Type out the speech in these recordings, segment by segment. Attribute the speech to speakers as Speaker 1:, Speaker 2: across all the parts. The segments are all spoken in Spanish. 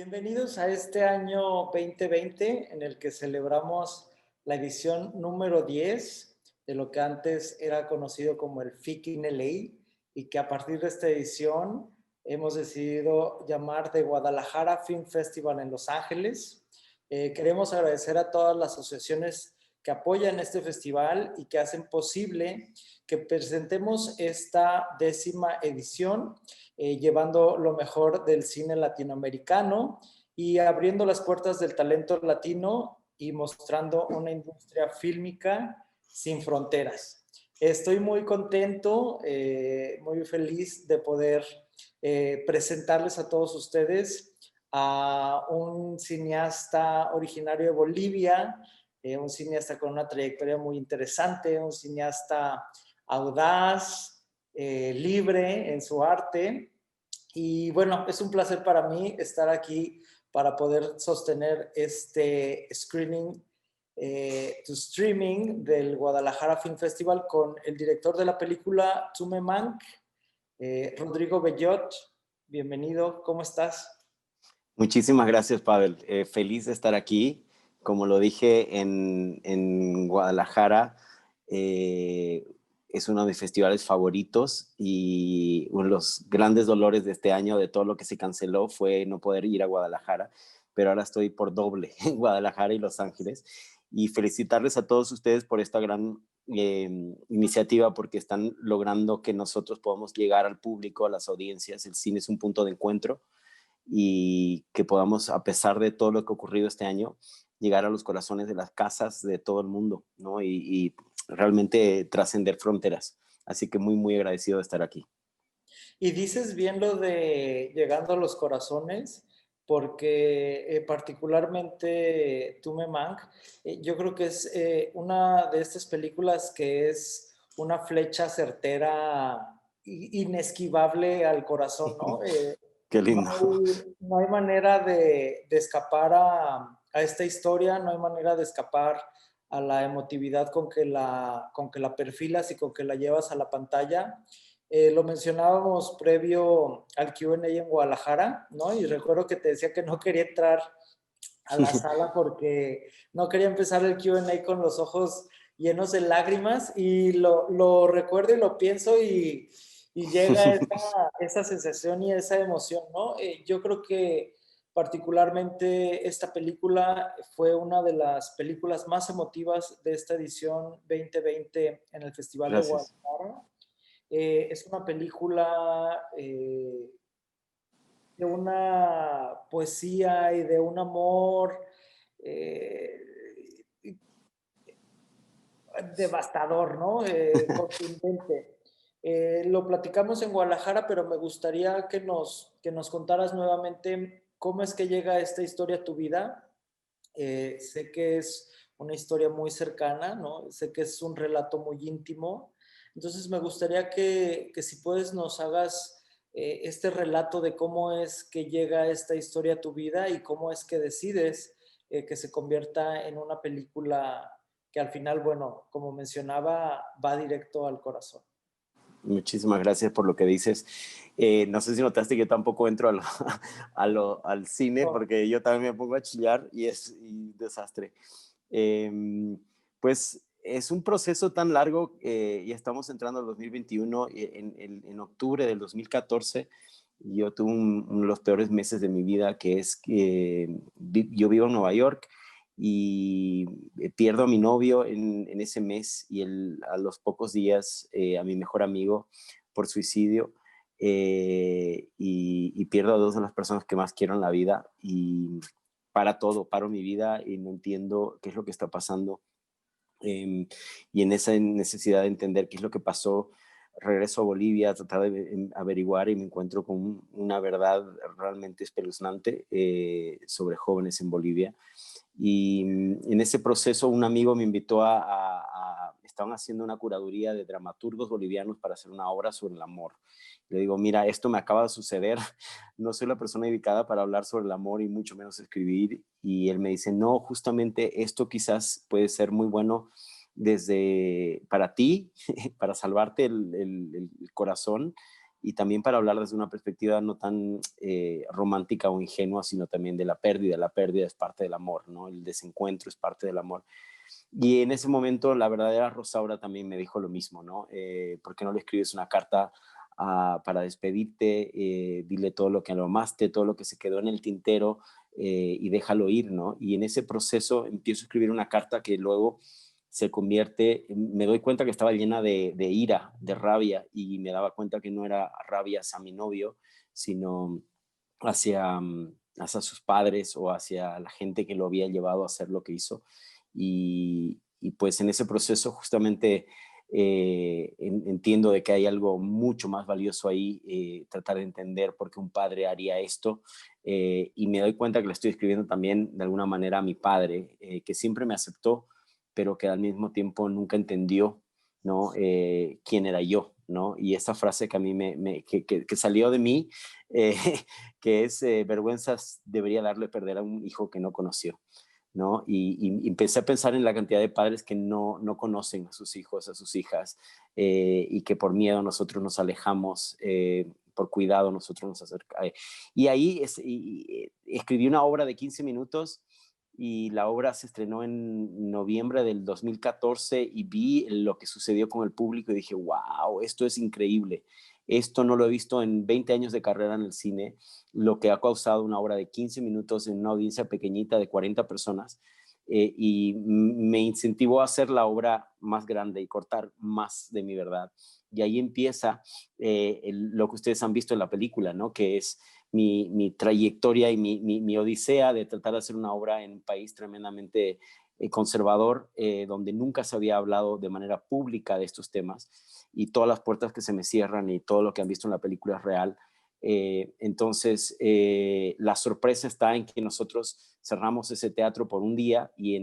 Speaker 1: Bienvenidos a este año 2020 en el que celebramos la edición número 10 de lo que antes era conocido como el FIC in LA y que a partir de esta edición hemos decidido llamar de Guadalajara Film Festival en Los Ángeles. Queremos agradecer a todas las asociaciones que apoyan este festival y que hacen posible que presentemos esta 10ª edición, llevando lo mejor del cine latinoamericano y abriendo las puertas del talento latino y mostrando una industria fílmica sin fronteras. Estoy muy contento, muy feliz de poder presentarles a todos ustedes a un cineasta originario de Bolivia, un cineasta con una trayectoria muy interesante, un cineasta audaz, libre en su arte. Y bueno, es un placer para mí estar aquí para poder sostener este screening to streaming del Guadalajara Film Festival con el director de la película Tume Mank, Rodrigo Bellot. Bienvenido, ¿cómo estás?
Speaker 2: Muchísimas gracias, Pavel. Feliz de estar aquí. Como lo dije en Guadalajara, es uno de mis festivales favoritos y uno de los grandes dolores de este año, de todo lo que se canceló, fue no poder ir a Guadalajara, pero ahora estoy por doble en Guadalajara y Los Ángeles. Y felicitarles a todos ustedes por esta gran iniciativa, porque están logrando que nosotros podamos llegar al público, a las audiencias. El cine es un punto de encuentro y que podamos, a pesar de todo lo que ha ocurrido este año, llegar a los corazones de las casas de todo el mundo, ¿no? Y realmente trascender fronteras. Así que muy, muy agradecido de estar aquí.
Speaker 1: Y dices bien lo de llegando a los corazones, porque particularmente Tume Mank, yo creo que es una de estas películas que es una flecha certera, inesquivable al corazón, ¿no?
Speaker 2: Qué lindo.
Speaker 1: No hay manera de escapar a esta historia, no hay manera de escapar a la emotividad con que la perfilas y con que la llevas a la pantalla. Lo mencionábamos previo al Q&A en Guadalajara, ¿no? Y recuerdo que te decía que no quería entrar a la sala porque no quería empezar el Q&A con los ojos llenos de lágrimas y lo recuerdo y lo pienso y llega esa sensación y esa emoción, ¿no? Yo creo que particularmente esta película fue una de las películas más emotivas de esta edición 2020 en el Festival de
Speaker 2: Gracias.
Speaker 1: Guadalajara. Es una película de una poesía y de un amor eh, devastador, ¿no? Contundente. Lo platicamos en Guadalajara, pero me gustaría que nos contaras nuevamente cómo es que llega esta historia a tu vida. Sé que es una historia muy cercana, ¿no? Sé que es un relato muy íntimo. Entonces me gustaría que si puedes nos hagas este relato de cómo es que llega esta historia a tu vida y cómo es que decides que se convierta en una película que al final, bueno, como mencionaba, va directo al corazón.
Speaker 2: Muchísimas gracias por lo que dices. No sé si notaste que yo tampoco entro al cine,
Speaker 1: No.
Speaker 2: porque yo también me pongo a chillar y es un desastre. Pues es un proceso tan largo, y estamos entrando al 2021, en octubre del 2014 yo tuve uno de los peores meses de mi vida, que es que yo vivo en Nueva York y pierdo a mi novio en ese mes y a los pocos días a mi mejor amigo por suicidio, y pierdo a dos de las personas que más quiero en la vida y para todo, paro mi vida y no entiendo qué es lo que está pasando. Y en esa necesidad de entender qué es lo que pasó, regreso a Bolivia a tratar de averiguar y me encuentro con una verdad realmente espeluznante sobre jóvenes en Bolivia. Y en ese proceso un amigo me invitó estaban haciendo una curaduría de dramaturgos bolivianos para hacer una obra sobre el amor. Le digo, mira, esto me acaba de suceder, no soy la persona indicada para hablar sobre el amor y mucho menos escribir. Y él me dice, no, justamente esto quizás puede ser muy bueno para ti, para salvarte el corazón y también para hablar desde una perspectiva no tan romántica o ingenua, sino también de la pérdida. La pérdida es parte del amor, ¿no? El desencuentro es parte del amor. Y en ese momento la verdadera Rosaura también me dijo lo mismo, ¿no? ¿Por qué no le escribes una carta para despedirte? Dile todo lo que lo amaste, todo lo que se quedó en el tintero, y déjalo ir, ¿no? Y en ese proceso empiezo a escribir una carta que luego se convierte, me doy cuenta que estaba llena de ira, de rabia, y me daba cuenta que no era rabia hacia mi novio, sino hacia sus padres o hacia la gente que lo había llevado a hacer lo que hizo. Y pues en ese proceso justamente entiendo de que hay algo mucho más valioso ahí, tratar de entender por qué un padre haría esto, y me doy cuenta que le estoy escribiendo también de alguna manera a mi padre, que siempre me aceptó, pero que al mismo tiempo nunca entendió, ¿no? Quién era yo, ¿no? Y esa frase que a mí que salió de mí, eh, que es vergüenzas debería darle perder a un hijo que no conoció, ¿no? Y empecé a pensar en la cantidad de padres que no conocen a sus hijos, a sus hijas, y que por miedo nosotros nos alejamos, por cuidado nosotros nos acercamos. Y ahí escribí una obra de 15 minutos y la obra se estrenó en noviembre del 2014 y vi lo que sucedió con el público y dije, wow, esto es increíble. Esto no lo he visto en 20 años de carrera en el cine, lo que ha causado una obra de 15 minutos en una audiencia pequeñita de 40 personas, y me incentivó a hacer la obra más grande y cortar más de mi verdad. Y ahí empieza lo que ustedes han visto en la película, ¿no? Que es mi trayectoria y mi odisea de tratar de hacer una obra en un país tremendamente conservador, donde nunca se había hablado de manera pública de estos temas, y todas las puertas que se me cierran y todo lo que han visto en la película es real. Entonces, la sorpresa está en que nosotros cerramos ese teatro por un día y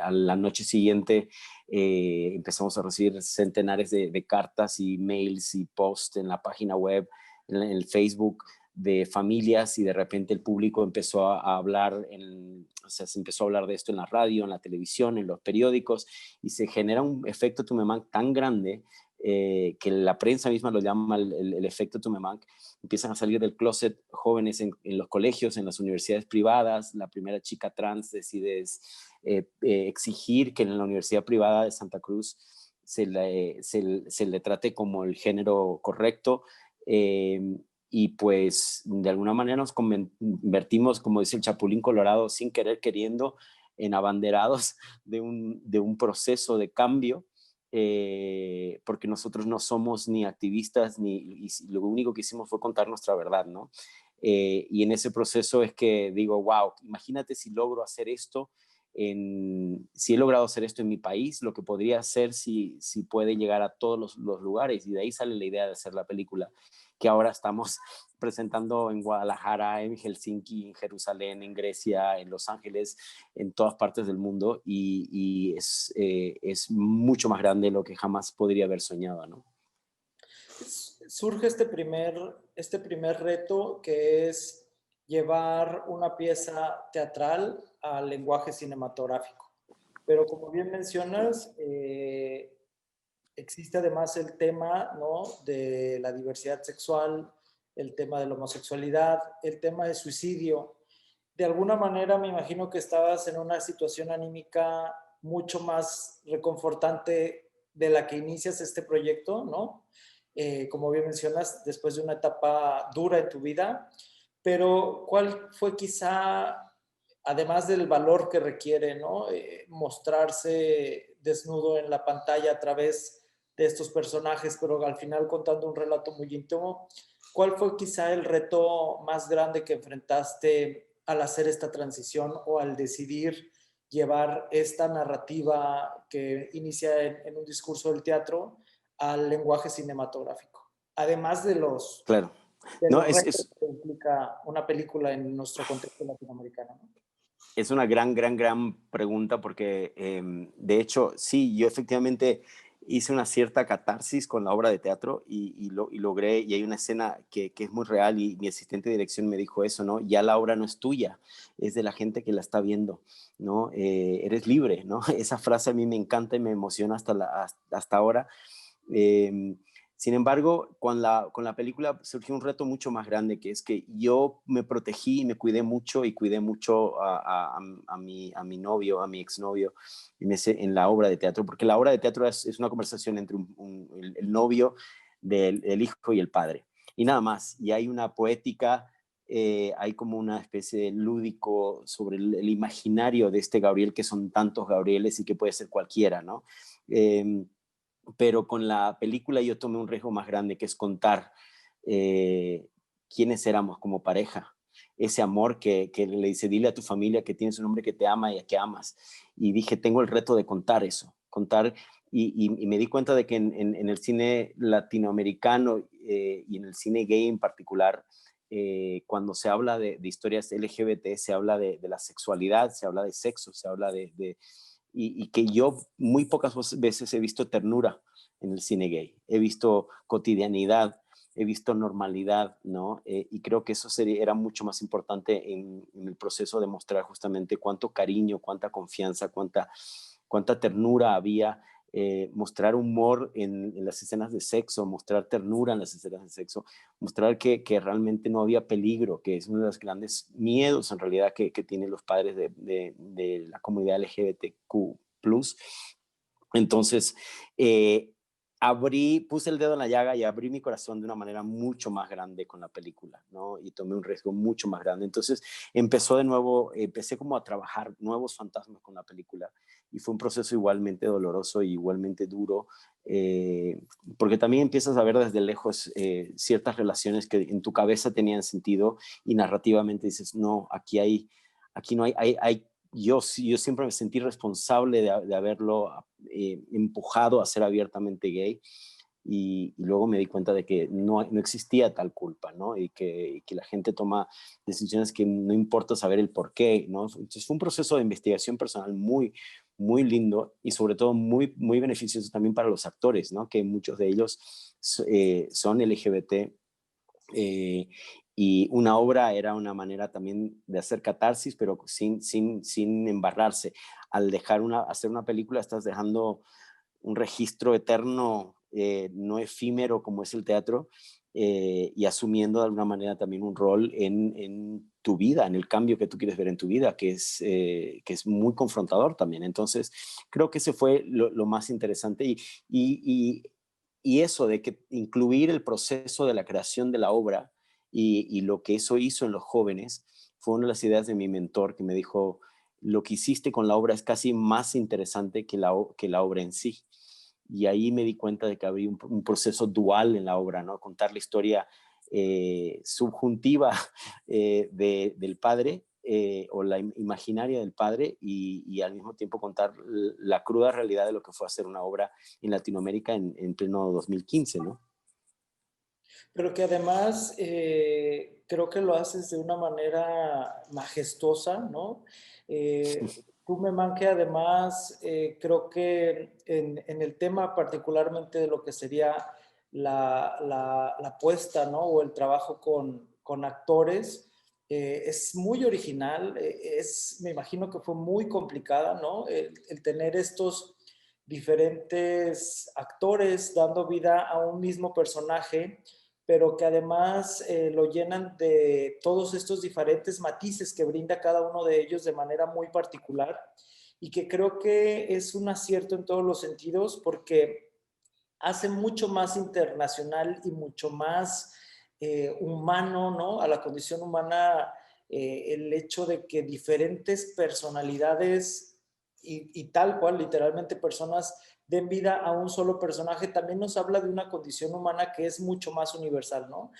Speaker 2: a la noche siguiente empezamos a recibir centenares de cartas y mails y posts en la página web, en el Facebook, de familias, y de repente el público empezó a hablar, o sea, se empezó a hablar de esto en la radio, en la televisión, en los periódicos, y se genera un efecto Tumemán tan grande, que la prensa misma lo llama el efecto Tumemán. Empiezan a salir del closet jóvenes en los colegios, en las universidades privadas. La primera chica trans decide exigir que en la Universidad Privada de Santa Cruz se le trate como el género correcto. Y pues de alguna manera nos convertimos, como dice el Chapulín Colorado, sin querer queriendo, en abanderados de un proceso de cambio, porque nosotros no somos ni activistas, y lo único que hicimos fue contar nuestra verdad, ¿no? Y en ese proceso es que digo, wow, imagínate si logro hacer esto, si he logrado hacer esto en mi país, lo que podría hacer si puede llegar a todos los lugares. Y de ahí sale la idea de hacer la película, que ahora estamos presentando en Guadalajara, en Helsinki, en Jerusalén, en Grecia, en Los Ángeles, en todas partes del mundo, y es mucho más grande de lo que jamás podría haber soñado, ¿no?
Speaker 1: Surge este primer reto, que es llevar una pieza teatral al lenguaje cinematográfico. Pero como bien mencionas, existe además el tema, ¿no?, de la diversidad sexual, el tema de la homosexualidad, el tema de suicidio. De alguna manera me imagino que estabas en una situación anímica mucho más reconfortante de la que inicias este proyecto, ¿no? Como bien mencionas, después de una etapa dura en tu vida, pero ¿cuál fue quizá, además del valor que requiere, ¿no?, mostrarse desnudo en la pantalla a través de estos personajes, pero al final contando un relato muy íntimo, ¿cuál fue quizá el reto más grande que enfrentaste al hacer esta transición o al decidir llevar esta narrativa que inicia en un discurso del teatro al lenguaje cinematográfico? Además
Speaker 2: Claro.
Speaker 1: de
Speaker 2: No,
Speaker 1: los retos que implica una película en nuestro contexto latinoamericano, ¿no?
Speaker 2: es una gran pregunta porque, de hecho, sí, yo efectivamente hice una cierta catarsis con la obra de teatro, y logré, y hay una escena que es muy real, y mi asistente de dirección me dijo eso, ¿no? Ya la obra no es tuya, es de la gente que la está viendo, ¿no? Eres libre, ¿no? Esa frase a mí me encanta y me emociona hasta ahora. Eh, Sin embargo, con la película surgió un reto mucho más grande, que es que yo me protegí y me cuidé mucho y cuidé mucho a mi novio, a mi exnovio, en la obra de teatro, porque la obra de teatro es una conversación entre el novio del hijo y el padre, y nada más. Y hay una poética, hay como una especie de lúdico sobre el imaginario de este Gabriel, que son tantos Gabrieles y que puede ser cualquiera, ¿no? Eh, pero con la película yo tomé un riesgo más grande, que es contar quiénes éramos como pareja. Ese amor que le dice, dile a tu familia que tienes un hombre que te ama y a que amas. Y dije, tengo el reto de contar eso, contar. Y me di cuenta de que en el cine latinoamericano y en el cine gay en particular, cuando se habla de historias LGBT, se habla de la sexualidad, se habla de sexo, se habla y que yo muy pocas veces he visto ternura en el cine gay. He visto cotidianidad, he visto normalidad, ¿no? Y creo que eso era mucho más importante en el proceso de mostrar justamente cuánto cariño, cuánta confianza, cuánta ternura había, mostrar humor en las escenas de sexo, mostrar ternura en las escenas de sexo, mostrar que realmente no había peligro, que es uno de los grandes miedos en realidad que tienen los padres de la comunidad LGBTQ+. Entonces, puse el dedo en la llaga y abrí mi corazón de una manera mucho más grande con la película, ¿no? Y tomé un riesgo mucho más grande. Entonces, empecé como a trabajar nuevos fantasmas con la película y fue un proceso igualmente doloroso y igualmente duro, eh, porque también empiezas a ver desde lejos ciertas relaciones que en tu cabeza tenían sentido y narrativamente dices, no, aquí no hay yo siempre me sentí responsable de haberlo empujado a ser abiertamente gay y luego me di cuenta de que no existía tal culpa, ¿no? Y que la gente toma decisiones que no importa saber el por qué, ¿no? Entonces fue un proceso de investigación personal muy, muy lindo y sobre todo muy, muy beneficioso también para los actores, ¿no? Que muchos de ellos son LGBT, eh, y una obra era una manera también de hacer catarsis, pero sin embarrarse. Al hacer una película, estás dejando un registro eterno, no efímero como es el teatro, y asumiendo de alguna manera también un rol en tu vida, en el cambio que tú quieres ver en tu vida, que es muy confrontador también. Entonces, creo que ese fue lo más interesante y, y eso de que incluir el proceso de la creación de la obra y lo que eso hizo en los jóvenes fue una de las ideas de mi mentor que me dijo, lo que hiciste con la obra es casi más interesante que la obra en sí. Y ahí me di cuenta de que había un proceso dual en la obra, ¿no? Contar la historia subjuntiva del padre o la imaginaria del padre y al mismo tiempo contar la cruda realidad de lo que fue hacer una obra en Latinoamérica en pleno 2015, ¿no?
Speaker 1: Pero que además creo que lo haces de una manera majestuosa, ¿no? Tú, Memán, que además creo que en el tema particularmente de lo que sería la puesta, ¿no? O el trabajo con actores, es muy original, me imagino que fue muy complicada, ¿no? El tener estos diferentes actores dando vida a un mismo personaje, pero que además lo llenan de todos estos diferentes matices que brinda cada uno de ellos de manera muy particular y que creo que es un acierto en todos los sentidos porque hace mucho más internacional y mucho más humano, ¿no? A la condición humana, el hecho de que diferentes personalidades y tal cual, literalmente personas den vida a un solo personaje, también nos habla de una condición humana que es mucho más universal, ¿no?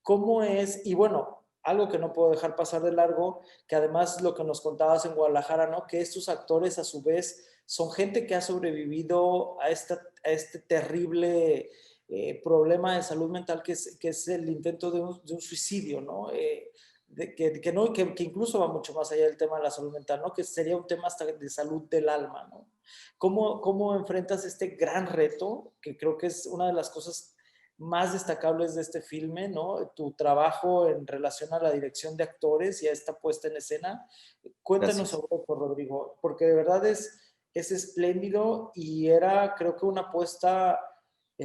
Speaker 1: ¿Cómo es? Y bueno, algo que no puedo dejar pasar de largo, que además lo que nos contabas en Guadalajara, ¿no? Que estos actores a su vez son gente que ha sobrevivido a este terrible problema de salud mental que es el intento de un suicidio, ¿no? No que incluso va mucho más allá del tema de la salud mental, ¿no? Que sería un tema hasta de salud del alma, ¿no? ¿Cómo enfrentas este gran reto, que creo que es una de las cosas más destacables de este filme, ¿no? Tu trabajo en relación a la dirección de actores y a esta puesta en escena. Cuéntanos
Speaker 2: Gracias.
Speaker 1: sobre eso, Rodrigo, porque de verdad es espléndido y era, creo que una apuesta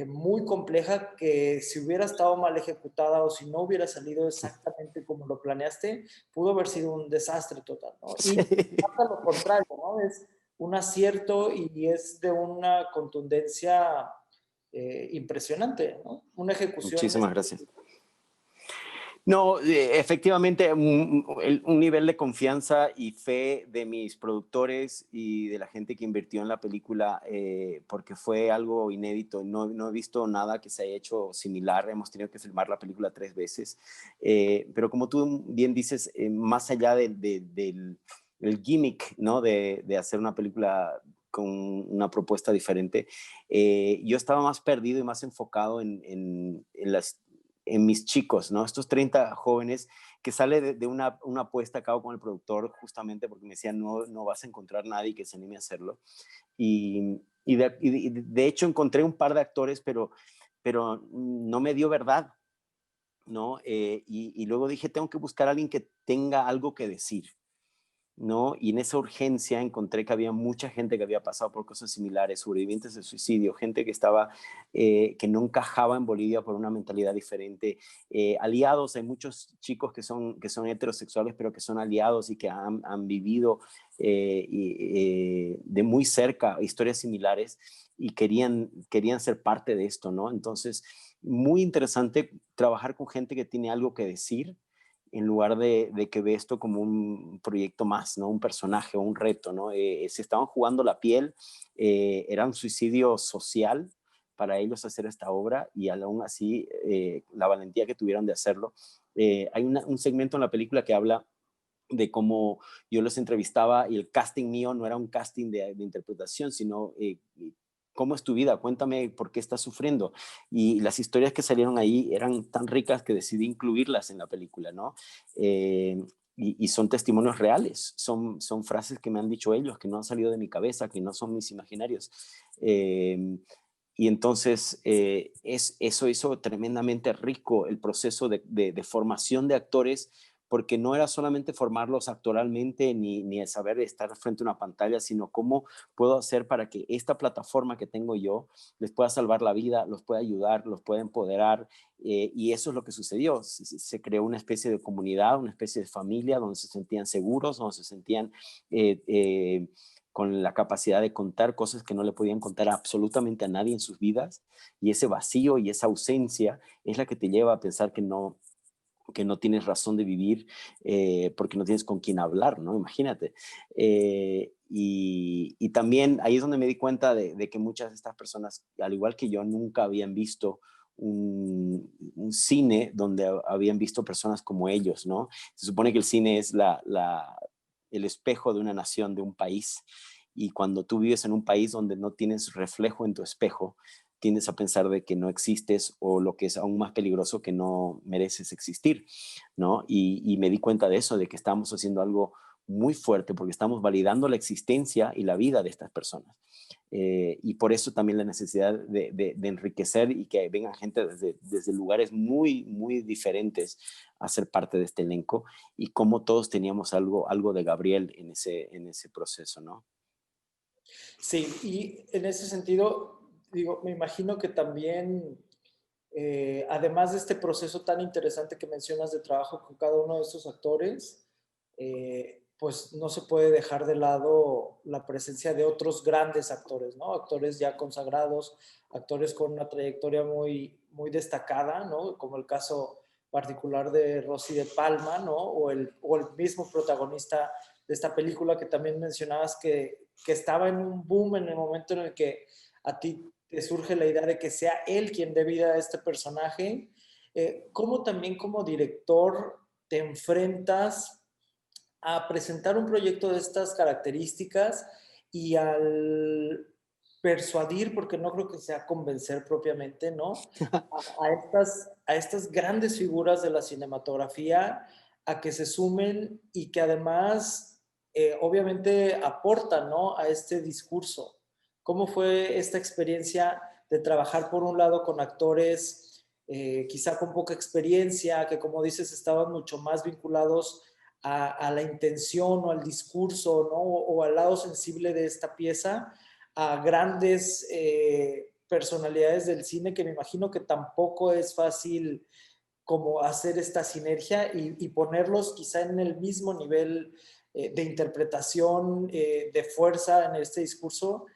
Speaker 1: muy compleja que si hubiera estado mal ejecutada o si no hubiera salido exactamente como lo planeaste, pudo haber sido un desastre total, ¿no?
Speaker 2: Sí.
Speaker 1: Y pasa lo contrario, ¿no? Es un acierto y es de una contundencia impresionante, ¿no? Una ejecución.
Speaker 2: Muchísimas gracias. No, efectivamente, un nivel de confianza y fe de mis productores y de la gente que invirtió en la película, porque fue algo inédito. No he visto nada que se haya hecho similar. Hemos tenido que filmar la película 3 veces. Pero como tú bien dices, más allá del gimmick, ¿no? De hacer una película con una propuesta diferente, yo estaba más perdido y más enfocado en mis chicos, ¿no? Estos 30 jóvenes que sale de una apuesta a cabo con el productor justamente porque me decían, no vas a encontrar nadie que se anime a hacerlo. De hecho encontré un par de actores, pero no me dio verdad, ¿no? Y luego dije, tengo que buscar a alguien que tenga algo que decir, ¿no? Y en esa urgencia encontré que había mucha gente que había pasado por cosas similares, sobrevivientes de suicidio, gente que estaba, que no encajaba en Bolivia por una mentalidad diferente, aliados, hay muchos chicos que son heterosexuales, pero que son aliados y que han vivido de muy cerca historias similares y querían ser parte de esto, ¿no? Entonces, muy interesante trabajar con gente que tiene algo que decir, en lugar de que ve esto como un proyecto más, ¿no? Un personaje o un reto, ¿no? Se estaban jugando la piel, era un suicidio social para ellos hacer esta obra y aún así la valentía que tuvieron de hacerlo. Hay un segmento en la película que habla de cómo yo los entrevistaba y el casting mío no era un casting de interpretación, sino cómo es tu vida, cuéntame por qué estás sufriendo. Y las historias que salieron ahí eran tan ricas que decidí incluirlas en la película, ¿no? Y son testimonios reales, son frases que me han dicho ellos, que no han salido de mi cabeza, que no son mis imaginarios. Y entonces eso hizo tremendamente rico el proceso de formación de actores, porque no era solamente formarlos actoralmente ni saber estar frente a una pantalla, sino cómo puedo hacer para que esta plataforma que tengo yo les pueda salvar la vida, los pueda ayudar, los pueda empoderar. Y eso es lo que sucedió. Se creó una especie de comunidad, una especie de familia donde se sentían seguros, donde se sentían eh, eh, con la capacidad de contar cosas que no le podían contar absolutamente a nadie en sus vidas. Y ese vacío y esa ausencia es la que te lleva a pensar que no tienes razón de vivir, porque no tienes con quién hablar, ¿no? Imagínate. Y también ahí es donde me di cuenta de que muchas de estas personas, al igual que yo, nunca habían visto un cine donde habían visto personas como ellos, ¿no? Se supone que el cine es el espejo de una nación, de un país, y cuando tú vives en un país donde no tienes reflejo en tu espejo, tiendes a pensar de que no existes, o lo que es aún más peligroso, que no mereces existir, ¿no? Y me di cuenta de eso, de que estamos haciendo algo muy fuerte porque estamos validando la existencia y la vida de estas personas. Y por eso también la necesidad de enriquecer y que venga gente desde lugares muy, muy diferentes a ser parte de este elenco, y cómo todos teníamos algo de Gabriel en ese proceso, ¿no?
Speaker 1: Sí, y en ese sentido, digo, me imagino que también, además de este proceso tan interesante que mencionas de trabajo con cada uno de estos actores, pues no se puede dejar de lado la presencia de otros grandes actores, ¿no? Actores ya consagrados, actores con una trayectoria muy, muy destacada, ¿no? Como el caso particular de Rosy de Palma, ¿no? O el mismo protagonista de esta película que también mencionabas que estaba en un boom en el momento en el que a ti te surge la idea de que sea él quien dé vida a este personaje. ¿Cómo también como director te enfrentas a presentar un proyecto de estas características y al persuadir, porque no creo que sea convencer propiamente, ¿no? A estas grandes figuras de la cinematografía a que se sumen y que además obviamente aportan, ¿no? A este discurso. ¿Cómo fue esta experiencia de trabajar por un lado con actores quizá con poca experiencia, que como dices estaban mucho más vinculados a la intención o al discurso, ¿no? O al lado sensible de esta pieza, a grandes personalidades del cine que me imagino que tampoco es fácil como hacer esta sinergia y ponerlos quizá en el mismo nivel de interpretación, de fuerza en este discurso,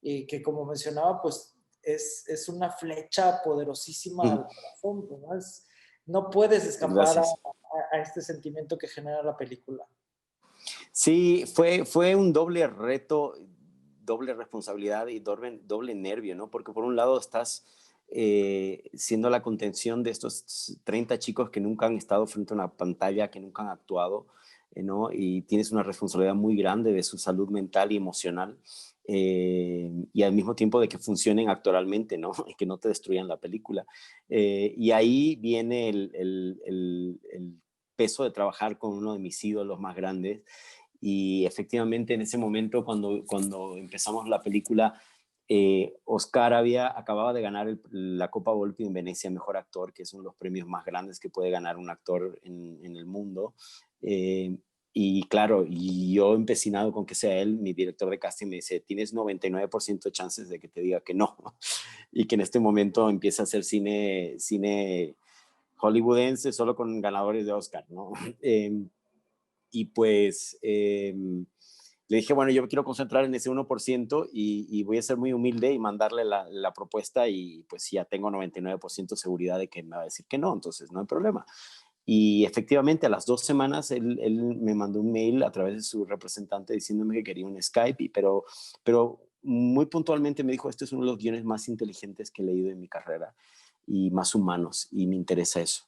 Speaker 1: y que como mencionaba, pues es una flecha poderosísima al corazón, ¿no? No puedes escapar
Speaker 2: Gracias.
Speaker 1: a este sentimiento que genera la película.
Speaker 2: Sí, fue un doble reto, doble responsabilidad y doble nervio, ¿no? Porque por un lado estás siendo la contención de estos 30 chicos que nunca han estado frente a una pantalla, que nunca han actuado, ¿no? Y tienes una responsabilidad muy grande de su salud mental y emocional. Y al mismo tiempo de que funcionen actoralmente, ¿no? Y que no te destruyan la película. Y ahí viene el peso de trabajar con uno de mis ídolos más grandes, y efectivamente en ese momento cuando empezamos la película, Oscar acababa de ganar la Copa Volpi en Venecia, Mejor Actor, que es uno de los premios más grandes que puede ganar un actor en el mundo. Y claro, y yo empecinado con que sea él, mi director de casting me dice, tienes 99% de chances de que te diga que no, y que en este momento empiece a hacer cine hollywoodense solo con ganadores de Oscar, ¿no? Y pues le dije, bueno, yo me quiero concentrar en ese 1% y voy a ser muy humilde y mandarle la propuesta, y pues ya tengo 99% seguridad de que me va a decir que no, entonces no hay problema. Y efectivamente a las 2 semanas él me mandó un mail a través de su representante diciéndome que quería un Skype, pero muy puntualmente me dijo, este es uno de los guiones más inteligentes que he leído en mi carrera y más humanos, y me interesa eso,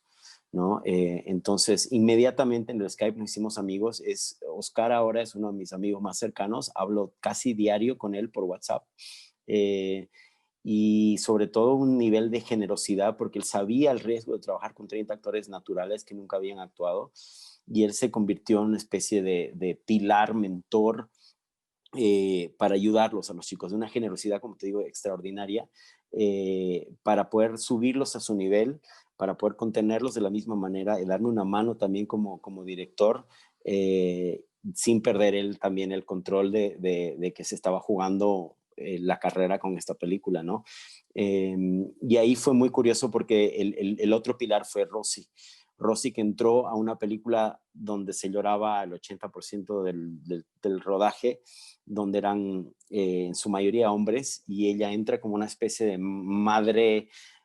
Speaker 2: ¿no? Entonces, inmediatamente en el Skype nos hicimos amigos. Oscar ahora es uno de mis amigos más cercanos, hablo casi diario con él por WhatsApp. Eh, y sobre todo un nivel de generosidad, porque él sabía el riesgo de trabajar con 30 actores naturales que nunca habían actuado, y él se convirtió en una especie de pilar, mentor, para ayudarlos a los chicos, de una generosidad, como te digo, extraordinaria, para poder subirlos a su nivel, para poder contenerlos de la misma manera, y darme una mano también como director, sin perder él también el control de que se estaba jugando la carrera con esta película, ¿no? Y ahí fue muy curioso porque el otro pilar fue Rosy. Rosy, que entró a una película donde se lloraba el 80% del rodaje, donde eran en su mayoría hombres, y ella entra como una especie de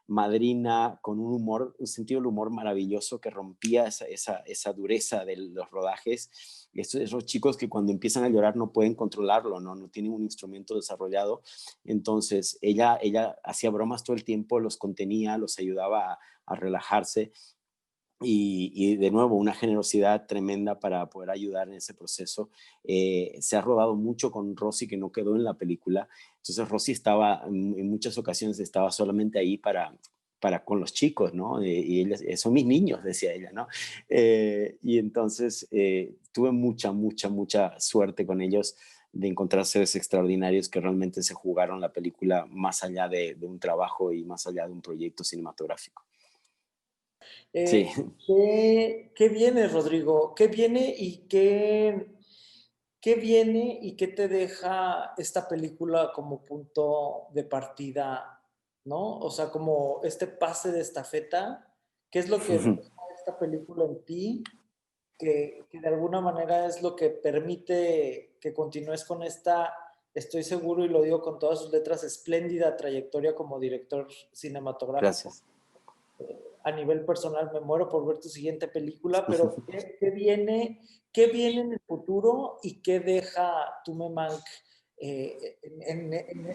Speaker 2: madrina con un sentido del humor maravilloso que rompía esa dureza de los rodajes. Esos chicos que cuando empiezan a llorar no pueden controlarlo, no tienen un instrumento desarrollado. Entonces ella hacía bromas todo el tiempo, los contenía, los ayudaba a relajarse, y de nuevo una generosidad tremenda para poder ayudar en ese proceso. Se ha rodado mucho con Rosy, que no quedó en la película. Entonces Rosy estaba en muchas ocasiones estaba solamente ahí para con los chicos, ¿no? Y ellas son mis niños, decía ella, ¿no? Y entonces tuve mucha suerte con ellos, de encontrar seres extraordinarios que realmente se jugaron la película más allá de un trabajo y más allá de un proyecto cinematográfico. Sí.
Speaker 1: ¿Qué viene, Rodrigo? ¿Qué viene y qué viene y qué te deja esta película como punto de partida, ¿no? O sea, como este pase de estafeta, ¿qué es lo que deja esta película en ti? Que de alguna manera es lo que permite que continúes con esta, estoy seguro y lo digo con todas sus letras, espléndida trayectoria como director cinematográfico.
Speaker 2: Gracias.
Speaker 1: A nivel personal me muero por ver tu siguiente película, pero qué viene en el futuro y qué deja Tume Mank en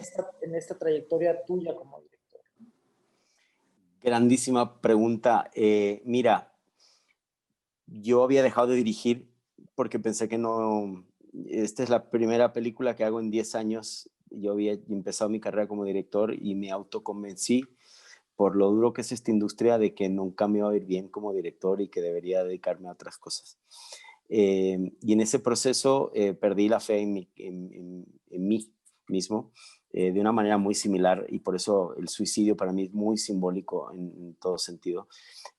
Speaker 1: esta trayectoria tuya como director?
Speaker 2: Grandísima pregunta. Mira, yo había dejado de dirigir porque pensé que no, esta es la primera película que hago en 10 años. Yo había empezado mi carrera como director y me autoconvencí, por lo duro que es esta industria, de que nunca me iba a ir bien como director y que debería dedicarme a otras cosas. Y en ese proceso perdí la fe en mí mismo, de una manera muy similar, y por eso el suicidio para mí es muy simbólico en todo sentido.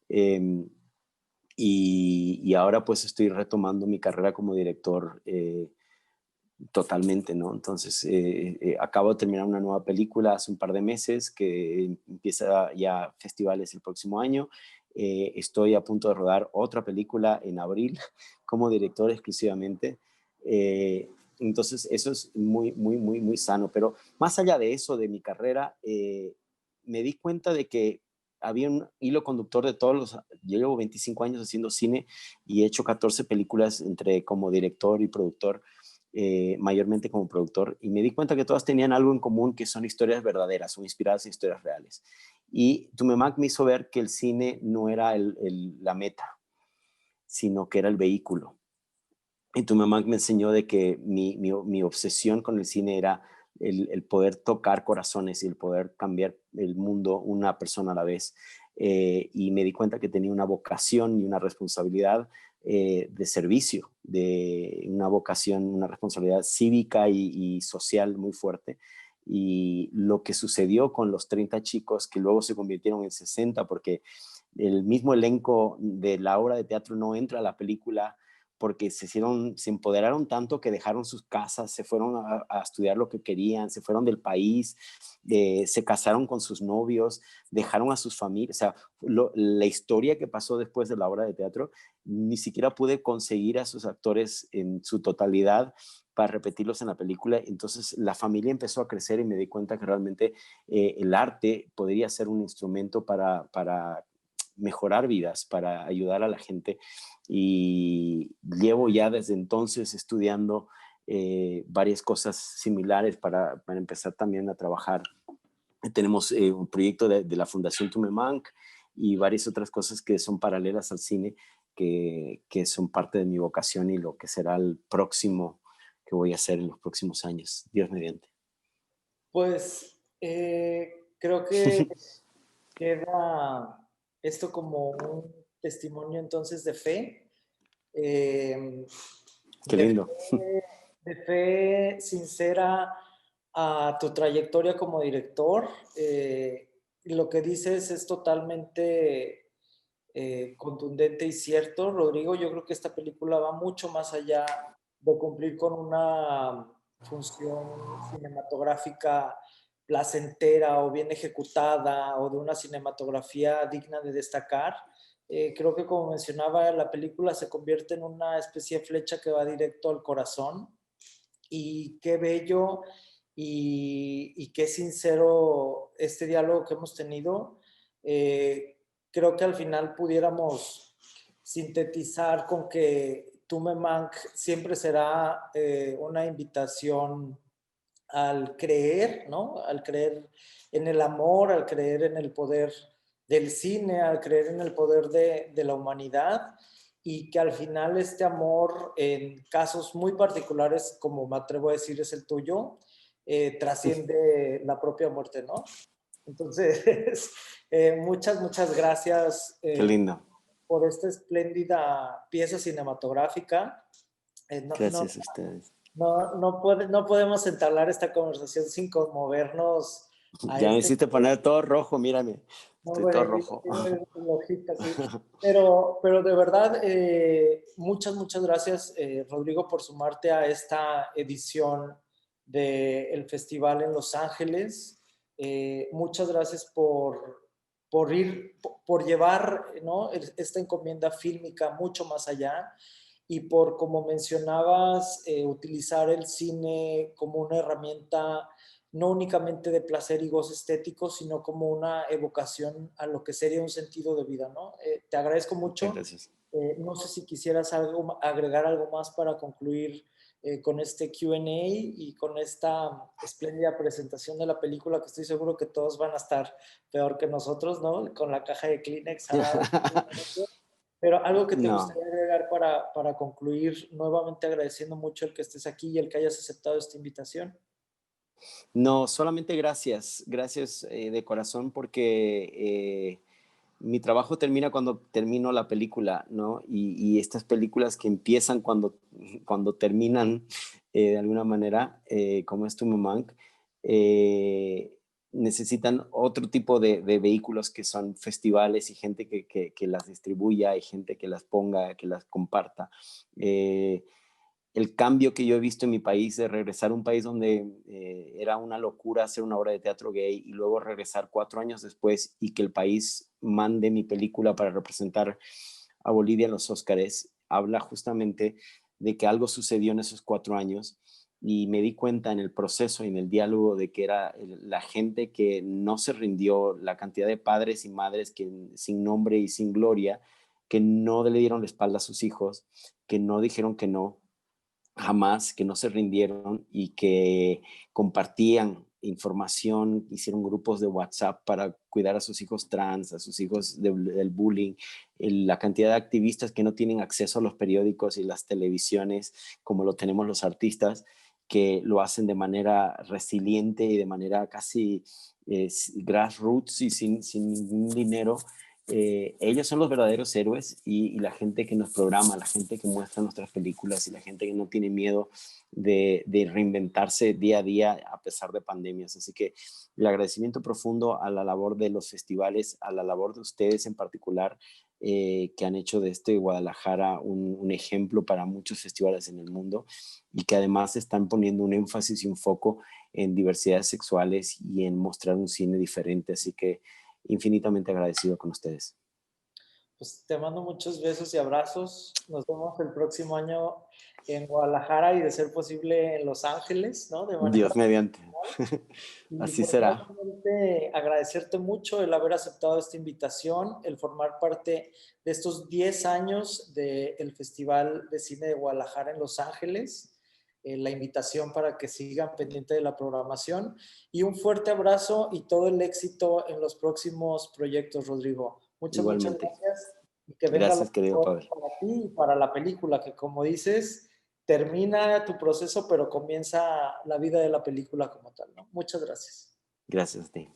Speaker 2: Eh, y ahora pues estoy retomando mi carrera como director, Totalmente, ¿no? Entonces, acabo de terminar una nueva película hace un par de meses que empieza ya festivales el próximo año. Estoy a punto de rodar otra película en abril como director exclusivamente. Eh, entonces, eso es muy, muy, muy, muy sano. Pero más allá de eso, de mi carrera, me di cuenta de que había un hilo conductor de todos los... Yo llevo 25 años haciendo cine y he hecho 14 películas entre como director y productor, mayormente como productor, y me di cuenta que todas tenían algo en común, que son historias verdaderas, son inspiradas en historias reales. Y Tumemac me hizo ver que el cine no era la meta, sino que era el vehículo. Y Tumemac me enseñó de que mi obsesión con el cine era el poder tocar corazones y el poder cambiar el mundo una persona a la vez. Y me di cuenta que tenía una vocación y una responsabilidad de servicio, de una vocación, una responsabilidad cívica y social muy fuerte. Y lo que sucedió con los 30 chicos, que luego se convirtieron en 60, porque el mismo elenco de la obra de teatro no entra a la película, porque se empoderaron tanto que dejaron sus casas, se fueron a estudiar lo que querían, se fueron del país, se casaron con sus novios, dejaron a sus familias. O sea, la historia que pasó después de la obra de teatro, ni siquiera pude conseguir a sus actores en su totalidad para repetirlos en la película. Entonces la familia empezó a crecer y me di cuenta que realmente el arte podría ser un instrumento para mejorar vidas, para ayudar a la gente. Y llevo ya desde entonces estudiando varias cosas similares para empezar también a trabajar. Tenemos un proyecto de la Fundación Tumemac y varias otras cosas que son paralelas al cine, que son parte de mi vocación y lo que será el próximo que voy a hacer en los próximos años, Dios mediante.
Speaker 1: Pues creo que queda esto como un testimonio entonces de fe, eh,
Speaker 2: Qué
Speaker 1: de
Speaker 2: lindo.
Speaker 1: fe, de fe sincera a tu trayectoria como director. Lo que dices es totalmente contundente y cierto, Rodrigo. Yo creo que esta película va mucho más allá de cumplir con una función cinematográfica placentera o bien ejecutada o de una cinematografía digna de destacar. Creo que como mencionaba, la película se convierte en una especie de flecha que va directo al corazón, y qué bello y qué sincero este diálogo que hemos tenido. Creo que al final pudiéramos sintetizar con que Tumemank siempre será una invitación al creer, ¿no? Al creer en el amor, al creer en el poder del cine, al creer en el poder de la humanidad, y que al final este amor, en casos muy particulares, como me atrevo a decir es el tuyo, trasciende la propia muerte, ¿no? Entonces, muchas, muchas gracias
Speaker 2: Qué lindo.
Speaker 1: por esta espléndida pieza cinematográfica. No, no,
Speaker 2: Gracias a ustedes.
Speaker 1: no podemos entablar esta conversación sin conmovernos a
Speaker 2: Ya me
Speaker 1: este
Speaker 2: hiciste poner todo rojo, mírame.
Speaker 1: no,
Speaker 2: Estoy todo
Speaker 1: güey,
Speaker 2: rojo.
Speaker 1: lojita, sí. Pero de verdad, muchas, muchas gracias, Rodrigo, por sumarte a esta edición del Festival en Los Ángeles. Muchas gracias por llevar, ¿no?, esta encomienda fílmica mucho más allá, y por, como mencionabas, utilizar el cine como una herramienta no únicamente de placer y goce estético, sino como una evocación a lo que sería un sentido de vida, ¿no? Te agradezco
Speaker 2: Muchas
Speaker 1: mucho.
Speaker 2: gracias.
Speaker 1: No sé si quisieras agregar algo más para concluir con este Q&A y con esta espléndida presentación de la película, que estoy seguro que todos van a estar peor que nosotros, ¿no? Con la caja de Kleenex al lado. Pero algo que te
Speaker 2: No,
Speaker 1: gustaría agregar para concluir, nuevamente agradeciendo mucho el que estés aquí y el que hayas aceptado esta invitación.
Speaker 2: no, solamente gracias, gracias de corazón porque mi trabajo termina cuando termino la película, ¿no? Y estas películas que empiezan cuando terminan de alguna manera, como es Tumamank, eh, necesitan otro tipo de vehículos que son festivales y gente que las distribuya y gente que las ponga, que las comparta. el cambio que yo he visto en mi país de regresar a un país donde era una locura hacer una obra de teatro gay y luego regresar 4 años después y que el país mande mi película para representar a Bolivia en los Óscares, habla justamente de que algo sucedió en esos 4 años y me di cuenta en el proceso y en el diálogo de que era la gente que no se rindió, la cantidad de padres y madres que sin nombre y sin gloria, que no le dieron la espalda a sus hijos, que no dijeron que no, jamás, que no se rindieron y que compartían información, hicieron grupos de WhatsApp para cuidar a sus hijos trans, a sus hijos del bullying, la cantidad de activistas que no tienen acceso a los periódicos y las televisiones como lo tenemos los artistas, que lo hacen de manera resiliente y de manera casi grassroots y sin ningún dinero. Ellos son los verdaderos héroes y la gente que nos programa, la gente que muestra nuestras películas y la gente que no tiene miedo de reinventarse día a día a pesar de pandemias. Así que el agradecimiento profundo a la labor de los festivales, a la labor de ustedes en particular, que han hecho de este Guadalajara un ejemplo para muchos festivales en el mundo y que además están poniendo un énfasis y un foco en diversidades sexuales y en mostrar un cine diferente. Así que infinitamente agradecido con ustedes.
Speaker 1: Pues te mando muchos besos y abrazos. Nos vemos el próximo año en Guadalajara y de ser posible en Los Ángeles, ¿no? De manera
Speaker 2: Dios mediante.
Speaker 1: y
Speaker 2: Así
Speaker 1: pues
Speaker 2: será.
Speaker 1: nuevamente agradecerte mucho el haber aceptado esta invitación, el formar parte de estos 10 años del Festival de Cine de Guadalajara en Los Ángeles, la invitación para que sigan pendiente de la programación y un fuerte abrazo y todo el éxito en los próximos proyectos, Rodrigo. Muchas
Speaker 2: Igualmente.
Speaker 1: gracias y que venga lo
Speaker 2: Gracias, querido
Speaker 1: mejor
Speaker 2: Pavel.
Speaker 1: para ti y para la película, que como dices, termina tu proceso, pero comienza la vida de la película como tal, ¿no? Muchas gracias.
Speaker 2: Gracias a ti.